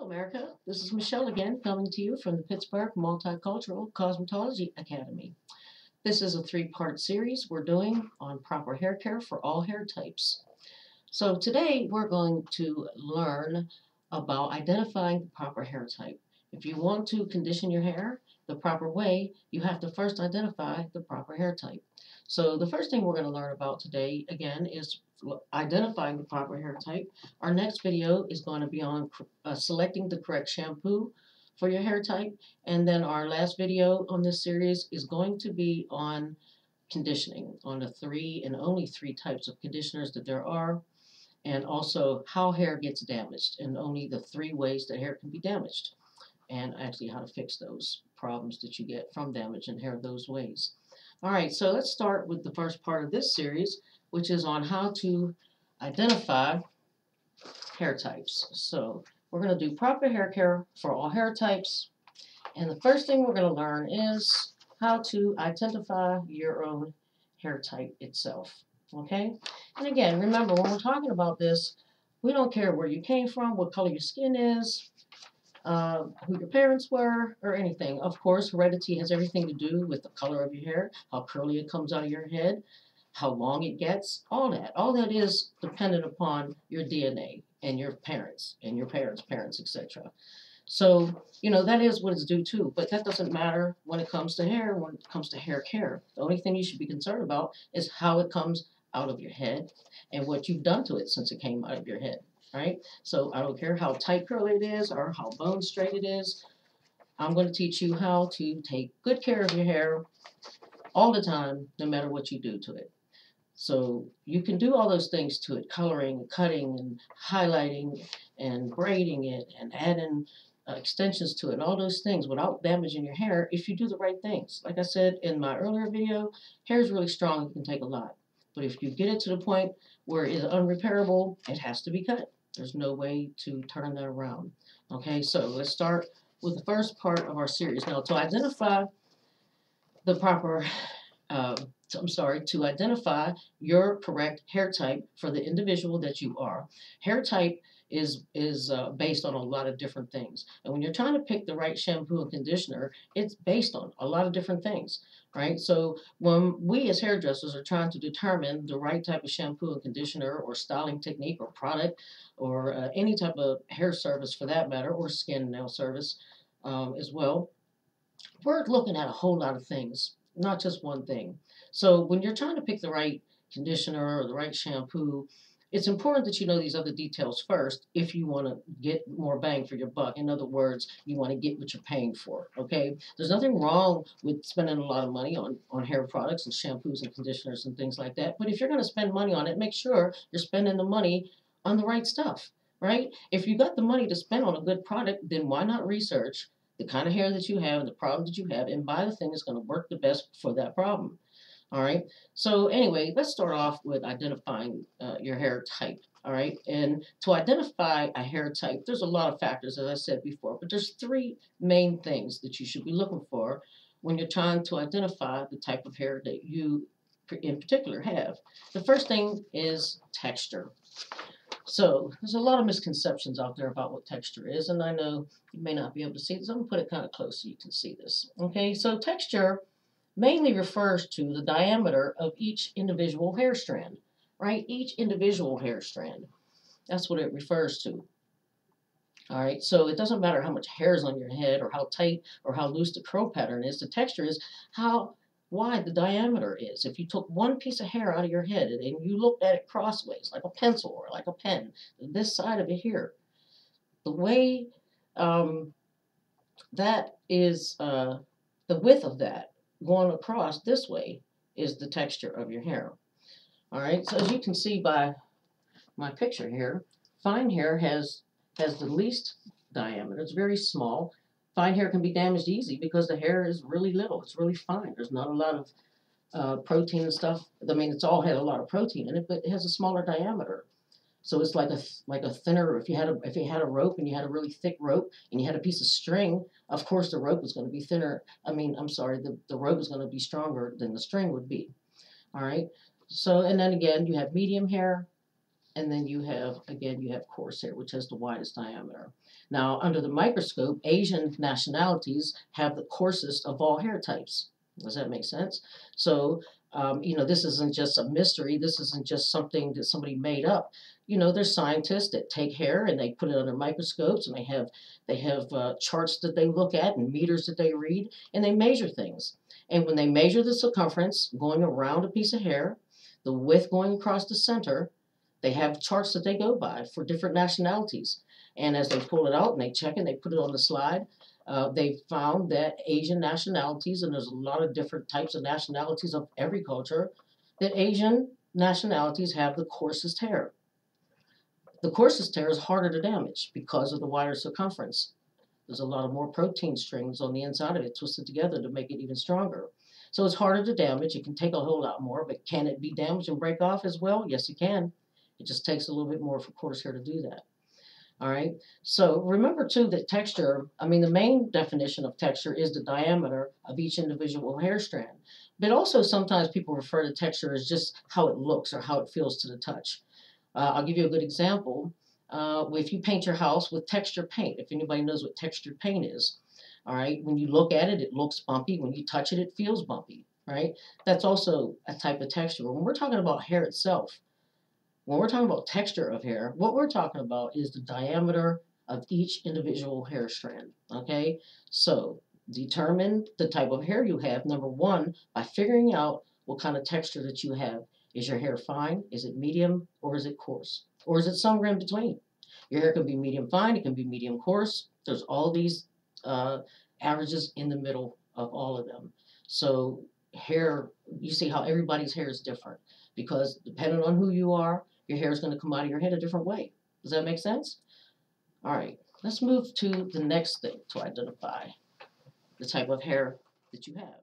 Hello, America. This is Michelle again, coming to you from the Pittsburgh Multicultural Cosmetology Academy. This is a three-part series we're doing on proper hair care for all hair types. So today we're going to learn about identifying the proper hair type. If you want to condition your hair the proper way, you have to first identify the proper hair type. So the first thing we're going to learn about today, again, is identifying the proper hair type. Our next video is going to be on selecting the correct shampoo for your hair type. And then our last video on this series is going to be on conditioning, on the three and only three types of conditioners that there are, and also how hair gets damaged, and only the three ways that hair can be damaged, and actually how to fix those problems that you get from damage in hair those ways. All right, so let's start with the first part of this series, which is on how to identify hair types. So we're going to do proper hair care for all hair types, and the first thing we're going to learn is how to identify your own hair type itself. Okay? And again, remember, when we're talking about this, we don't care where you came from, what color your skin is, who your parents were, or anything. Of course, heredity has everything to do with the color of your hair, how curly it comes out of your head, how long it gets, all that. All that is dependent upon your DNA and your parents' parents, etc. So, that is what it's due to, but that doesn't matter when it comes to hair, when it comes to hair care. The only thing you should be concerned about is how it comes out of your head and what you've done to it since it came out of your head, right? So I don't care how tight curly it is or how bone straight it is. I'm going to teach you how to take good care of your hair all the time, no matter what you do to it. So you can do all those things to it, coloring, cutting, and highlighting, and braiding it, and adding extensions to it, and all those things without damaging your hair if you do the right things. Like I said in my earlier video, hair is really strong, it can take a lot. But if you get it to the point where it is unrepairable, it has to be cut. There's no way to turn that around. Okay, so let's start with the first part of our series. Now, to identify the proper, to identify your correct hair type for the individual that you are. Hair type is based on a lot of different things. And when you're trying to pick the right shampoo and conditioner, it's based on a lot of different things, right? So when we as hairdressers are trying to determine the right type of shampoo and conditioner or styling technique or product or any type of hair service for that matter, or skin and nail service as well, we're looking at a whole lot of things, not just one thing. So when you're trying to pick the right conditioner or the right shampoo, it's important that you know these other details first if you want to get more bang for your buck. In other words, you want to get what you're paying for, okay? There's nothing wrong with spending a lot of money on hair products and shampoos and conditioners and things like that. But if you're going to spend money on it, make sure you're spending the money on the right stuff, right? If you got the money to spend on a good product, then why not research the kind of hair that you have and the problem that you have, and buy the thing that's going to work the best for that problem. All right. So anyway, let's start off with identifying your hair type. All right. And to identify a hair type, there's a lot of factors, as I said before, but there's three main things that you should be looking for when you're trying to identify the type of hair that you in particular have. The first thing is texture. So there's a lot of misconceptions out there about what texture is, and I know you may not be able to see this. I'm going to put it kind of close so you can see this. Okay, so texture mainly refers to the diameter of each individual hair strand, right? Each individual hair strand. That's what it refers to. All right, so it doesn't matter how much hair is on your head or how tight or how loose the curl pattern is. The texture is how wide the diameter is. If you took one piece of hair out of your head and you looked at it crossways, like a pencil or like a pen, this side of it here, the way that is, the width of that going across this way is the texture of your hair. All right, so as you can see by my picture here, fine hair has the least diameter. It's very small. Fine hair can be damaged easy because the hair is really little. It's really fine. There's not a lot of protein and stuff. I mean, it's all had a lot of protein in it, but it has a smaller diameter. So it's like a thinner. If you had a rope and you had a really thick rope and you had a piece of string, of course the rope is going to be thinner. The rope is going to be stronger than the string would be. All right. So and then again, you have medium hair, and then you have, again, you have coarse hair, which has the widest diameter. Now, under the microscope, Asian nationalities have the coarsest of all hair types. Does that make sense? So, this isn't just a mystery. This isn't just something that somebody made up. There's scientists that take hair and they put it under microscopes, and they have charts that they look at and meters that they read, and they measure things. And when they measure the circumference going around a piece of hair, the width going across the center, they have charts that they go by for different nationalities. And as they pull it out and they check it and they put it on the slide, they found that Asian nationalities, and there's a lot of different types of nationalities of every culture, that Asian nationalities have the coarsest hair. The coarsest hair is harder to damage because of the wider circumference. There's a lot of more protein strings on the inside of it twisted together to make it even stronger. So it's harder to damage. It can take a whole lot more, but can it be damaged and break off as well? Yes, it can. It just takes a little bit more for coarse hair to do that. All right. So remember too that texture, the main definition of texture is the diameter of each individual hair strand. But also sometimes people refer to texture as just how it looks or how it feels to the touch. I'll give you a good example. If you paint your house with texture paint, if anybody knows what textured paint is, all right, when you look at it, it looks bumpy. When you touch it, it feels bumpy, right? That's also a type of texture. When we're talking about hair itself, when we're talking about texture of hair, what we're talking about is the diameter of each individual hair strand, okay? So determine the type of hair you have, number one, by figuring out what kind of texture that you have. Is your hair fine? Is it medium? Or is it coarse? Or is it somewhere in between? Your hair can be medium fine, it can be medium coarse. There's all these averages in the middle of all of them. So hair, you see how everybody's hair is different because depending on who you are, your hair is going to come out of your head a different way. Does that make sense? All right, let's move to the next thing to identify the type of hair that you have.